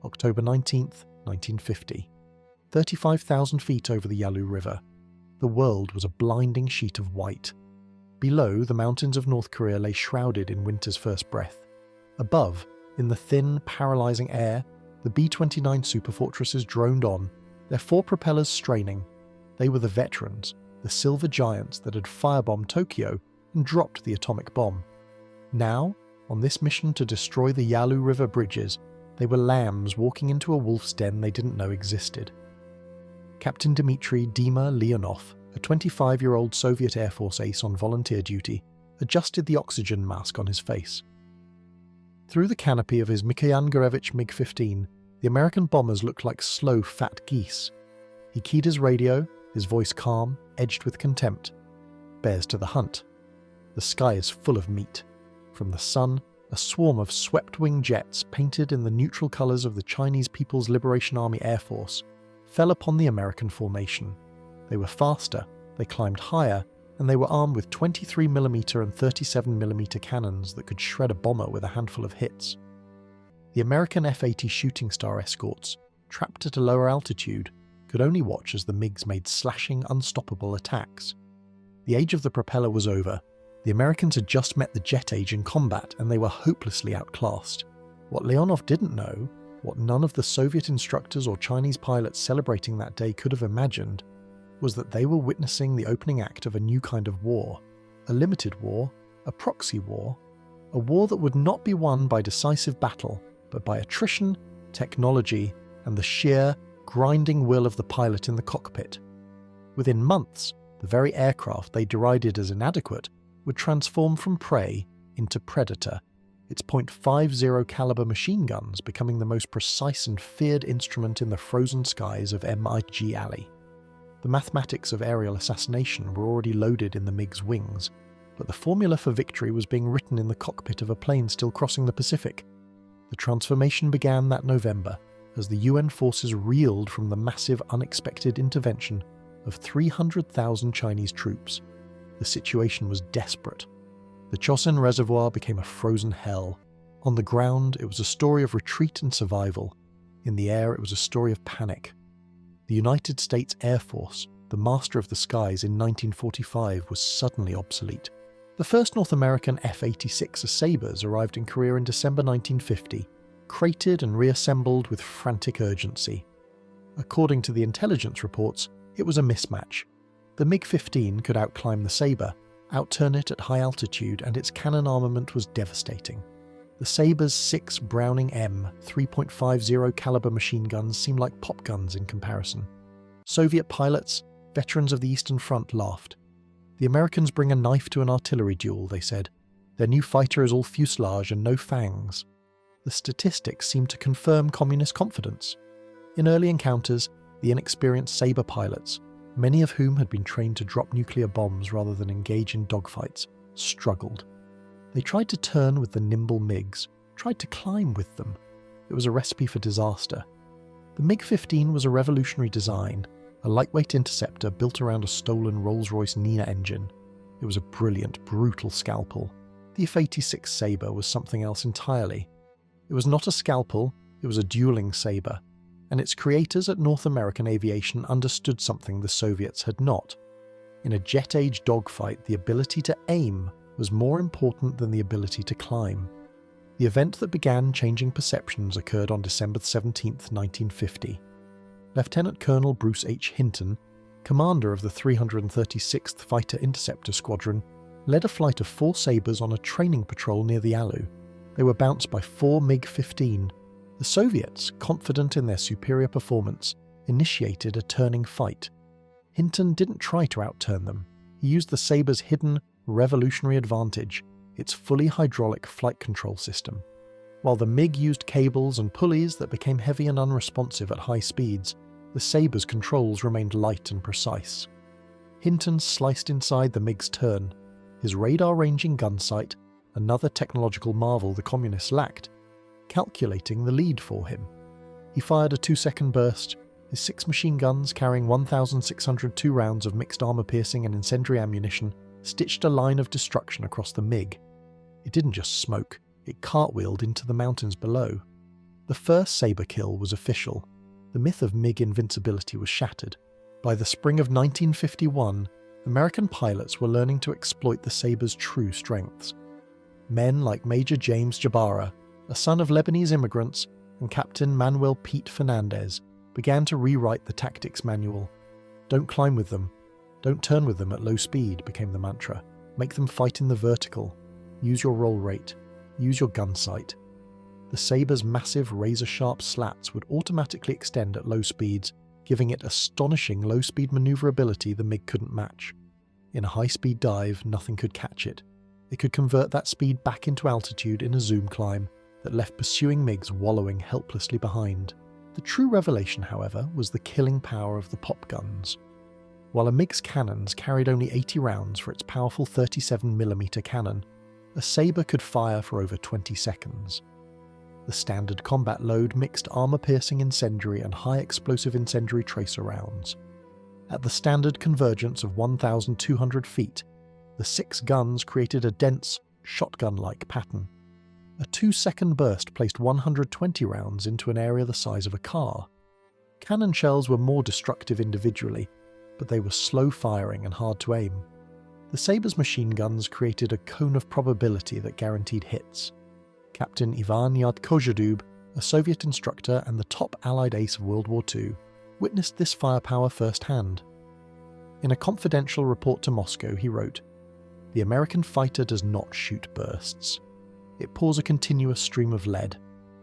October 19th, 1950. 35,000 feet over the Yalu River, the world was a blinding sheet of white. Below, the mountains of North Korea lay shrouded in winter's first breath. Above, in the thin, paralysing air, the B-29 superfortresses droned on, their 4 propellers straining. They were the veterans, the silver giants that had firebombed Tokyo and dropped the atomic bomb. Now, on this mission to destroy the Yalu River bridges, they were lambs walking into a wolf's den they didn't know existed. Captain Dmitry Dima Leonov, a 25-year-old Soviet Air Force ace on volunteer duty, adjusted the oxygen mask on his face. Through the canopy of his Mikhail Gorevich MiG-15, the American bombers looked like slow, fat geese. He keyed his radio, his voice calm, edged with contempt. Bears to the hunt. The sky is full of meat. From the sun, a swarm of swept-wing jets painted in the neutral colours of the Chinese People's Liberation Army Air Force fell upon the American formation. They were faster, they climbed higher, and they were armed with 23mm and 37mm cannons that could shred a bomber with a handful of hits. The American F-80 Shooting Star escorts, trapped at a lower altitude, could only watch as the MiGs made slashing, unstoppable attacks. The age of the propeller was over. The Americans had just met the jet age in combat, and they were hopelessly outclassed. What Leonov didn't know, what none of the Soviet instructors or Chinese pilots celebrating that day could have imagined, was that they were witnessing the opening act of a new kind of war, a limited war, a proxy war, a war that would not be won by decisive battle, but by attrition, technology, and the sheer, grinding will of the pilot in the cockpit. Within months, the very aircraft they derided as inadequate would transform from prey into predator, its .50 caliber machine guns becoming the most precise and feared instrument in the frozen skies of MiG Alley. The mathematics of aerial assassination were already loaded in the MiG's wings, but the formula for victory was being written in the cockpit of a plane still crossing the Pacific. The transformation began that November as the UN forces reeled from the massive unexpected intervention of 300,000 Chinese troops. The situation was desperate. The Chosin Reservoir became a frozen hell. On the ground, it was a story of retreat and survival. In the air, it was a story of panic. The United States Air Force, the master of the skies in 1945, was suddenly obsolete. The first North American F-86 Sabres arrived in Korea in December 1950, crated and reassembled with frantic urgency. According to the intelligence reports, it was a mismatch. The MiG-15 could outclimb the Sabre, outturn it at high altitude, and its cannon armament was devastating. The Sabre's 6 Browning M 3.50 caliber machine guns seemed like pop guns in comparison. Soviet pilots, veterans of the Eastern Front, laughed. The Americans bring a knife to an artillery duel, they said. Their new fighter is all fuselage and no fangs. The statistics seemed to confirm communist confidence. In early encounters, the inexperienced Sabre pilots, many of whom had been trained to drop nuclear bombs rather than engage in dogfights, struggled. They tried to turn with the nimble MiGs, tried to climb with them. It was a recipe for disaster. The MiG-15 was a revolutionary design, a lightweight interceptor built around a stolen Rolls-Royce Nina engine. It was a brilliant, brutal scalpel. The F-86 Sabre was something else entirely. It was not a scalpel, it was a dueling Sabre, and its creators at North American Aviation understood something the Soviets had not. In a jet-age dogfight, the ability to aim was more important than the ability to climb. The event that began changing perceptions occurred on December 17, 1950. Lieutenant Colonel Bruce H. Hinton, commander of the 336th Fighter Interceptor Squadron, led a flight of 4 Sabres on a training patrol near the Yalu. They were bounced by 4 MiG-15. The Soviets, confident in their superior performance, initiated a turning fight. Hinton didn't try to outturn them. He used the Sabre's hidden, revolutionary advantage, its fully hydraulic flight control system. While the MiG used cables and pulleys that became heavy and unresponsive at high speeds, the Sabre's controls remained light and precise. Hinton sliced inside the MiG's turn. His radar-ranging gun sight, another technological marvel the communists lacked, calculating the lead for him. He fired a 2-second burst, his 6 machine guns carrying 1,602 rounds of mixed armor-piercing and incendiary ammunition stitched a line of destruction across the MiG. It didn't just smoke, it cartwheeled into the mountains below. The first Sabre kill was official. The myth of MiG invincibility was shattered. By the spring of 1951, American pilots were learning to exploit the Sabre's true strengths. Men like Major James Jabara, a son of Lebanese immigrants, and Captain Manuel Pete Fernandez began to rewrite the tactics manual. Don't climb with them. Don't turn with them at low speed became the mantra. Make them fight in the vertical. Use your roll rate. Use your gun sight. The Sabre's massive razor-sharp slats would automatically extend at low speeds, giving it astonishing low-speed maneuverability the MiG couldn't match. In a high-speed dive, nothing could catch it. It could convert that speed back into altitude in a zoom climb that left pursuing MiGs wallowing helplessly behind. The true revelation, however, was the killing power of the pop guns. While a MiG's cannons carried only 80 rounds for its powerful 37mm cannon, a Sabre could fire for over 20 seconds. The standard combat load mixed armour-piercing incendiary and high-explosive incendiary tracer rounds. At the standard convergence of 1,200 feet, the 6 guns created a dense, shotgun-like pattern. A 2-second burst placed 120 rounds into an area the size of a car. Cannon shells were more destructive individually, but they were slow-firing and hard to aim. The Sabre's machine guns created a cone of probability that guaranteed hits. Captain Ivan Yadkozhadub, a Soviet instructor and the top Allied ace of World War II, witnessed this firepower firsthand. In a confidential report to Moscow, he wrote, "The American fighter does not shoot bursts. It pours a continuous stream of lead.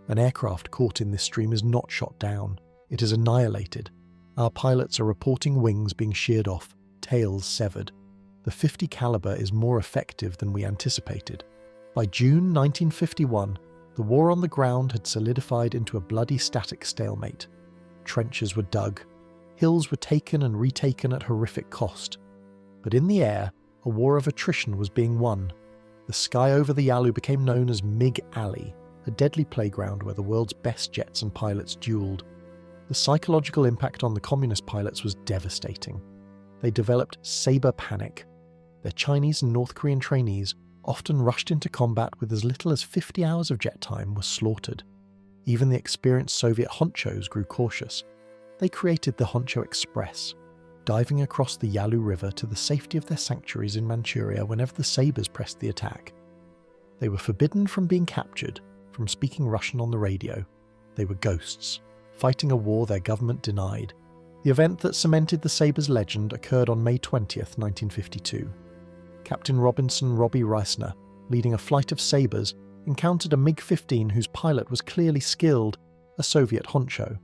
An aircraft caught in this stream is not shot down. It is annihilated. Our pilots are reporting wings being sheared off, tails severed. The .50 caliber is more effective than we anticipated." By June 1951, the war on the ground had solidified into a bloody static stalemate. Trenches were dug. Hills were taken and retaken at horrific cost. But in the air, a war of attrition was being won. The sky over the Yalu became known as MiG Alley, a deadly playground where the world's best jets and pilots duelled. The psychological impact on the communist pilots was devastating. They developed Sabre panic. Their Chinese and North Korean trainees, often rushed into combat with as little as 50 hours of jet time, were slaughtered. Even the experienced Soviet honchos grew cautious. They created the Honcho Express, diving across the Yalu River to the safety of their sanctuaries in Manchuria whenever the Sabres pressed the attack. They were forbidden from being captured, from speaking Russian on the radio. They were ghosts, fighting a war their government denied. The event that cemented the Sabres' legend occurred on May 20th, 1952. Captain Robinson Robbie Reisner, leading a flight of Sabres, encountered a MiG-15 whose pilot was clearly skilled, a Soviet honcho.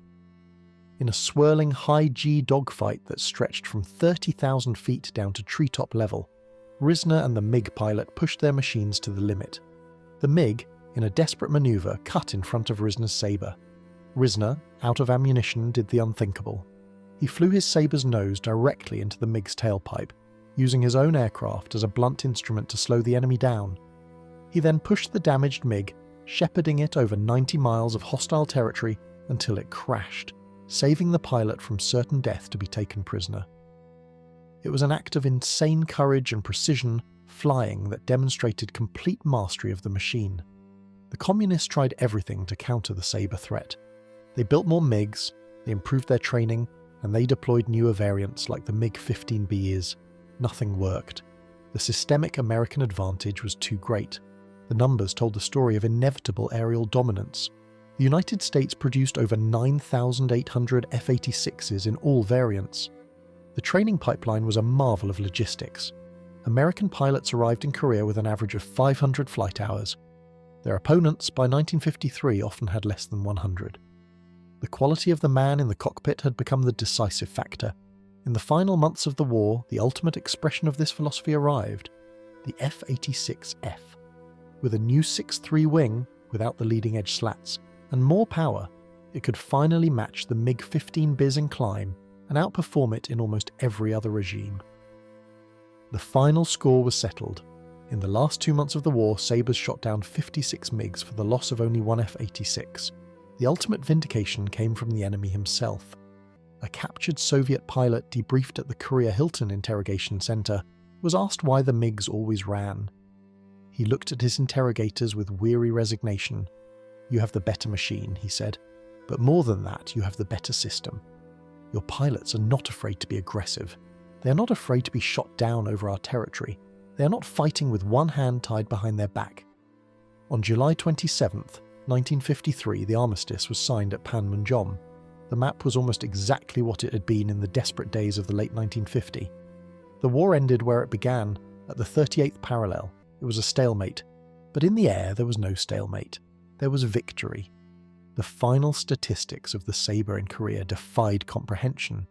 In a swirling high-G dogfight that stretched from 30,000 feet down to treetop level, Reisner and the MiG pilot pushed their machines to the limit. The MiG, in a desperate manoeuvre, cut in front of Reisner's Sabre. Reisner, out of ammunition, did the unthinkable. He flew his Sabre's nose directly into the MiG's tailpipe, using his own aircraft as a blunt instrument to slow the enemy down. He then pushed the damaged MiG, shepherding it over 90 miles of hostile territory until it crashed, saving the pilot from certain death to be taken prisoner. It was an act of insane courage and precision flying that demonstrated complete mastery of the machine. The communists tried everything to counter the Sabre threat. They built more MiGs, they improved their training, and they deployed newer variants like the MiG-15Bs. Nothing worked. The systemic American advantage was too great. The numbers told the story of inevitable aerial dominance. The United States produced over 9,800 F-86s in all variants. The training pipeline was a marvel of logistics. American pilots arrived in Korea with an average of 500 flight hours. Their opponents, by 1953, often had less than 100. The quality of the man in the cockpit had become the decisive factor. In the final months of the war, the ultimate expression of this philosophy arrived, the F-86F. With a new 6.3 wing, without the leading-edge slats, and more power, it could finally match the MiG-15Bs in climb and outperform it in almost every other regime. The final score was settled. In the last 2 months of the war, Sabres shot down 56 MiGs for the loss of only one F-86. The ultimate vindication came from the enemy himself. A captured Soviet pilot debriefed at the Korea Hilton Interrogation Center was asked why the MiGs always ran. He looked at his interrogators with weary resignation. You have the better machine, he said, but more than that, you have the better system. Your pilots are not afraid to be aggressive. They are not afraid to be shot down over our territory. They are not fighting with one hand tied behind their back. On July 27th, 1953, the armistice was signed at Panmunjom. The map was almost exactly what it had been in the desperate days of the late 1950s. The war ended where it began, at the 38th parallel. It was a stalemate. But in the air, there was no stalemate. There was victory. The final statistics of the Sabre in Korea defied comprehension.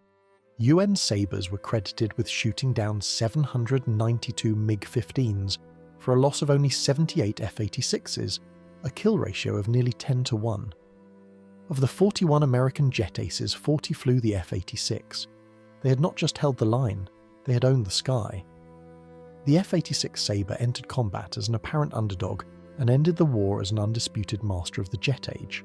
UN Sabres were credited with shooting down 792 MiG-15s for a loss of only 78 F-86s, a kill ratio of nearly 10-1. Of the 41 American jet aces, 40 flew the F-86. They had not just held the line, they had owned the sky. The F-86 Sabre entered combat as an apparent underdog and ended the war as an undisputed master of the jet age.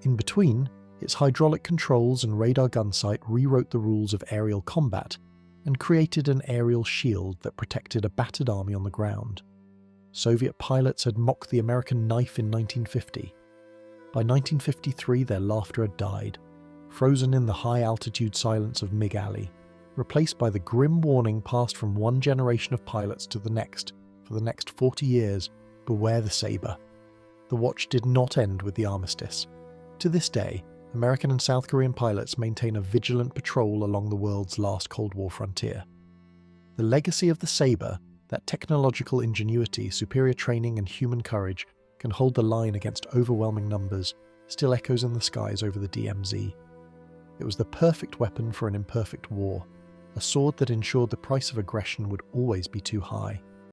In between, its hydraulic controls and radar gunsight rewrote the rules of aerial combat and created an aerial shield that protected a battered army on the ground. Soviet pilots had mocked the American knife in 1950. By 1953, their laughter had died, frozen in the high-altitude silence of MiG Alley, replaced by the grim warning passed from one generation of pilots to the next for the next 40 years, beware the Sabre. The watch did not end with the armistice. To this day, American and South Korean pilots maintain a vigilant patrol along the world's last Cold War frontier. The legacy of the Sabre, that technological ingenuity, superior training and human courage can hold the line against overwhelming numbers, still echoes in the skies over the DMZ. It was the perfect weapon for an imperfect war, a sword that ensured the price of aggression would always be too high.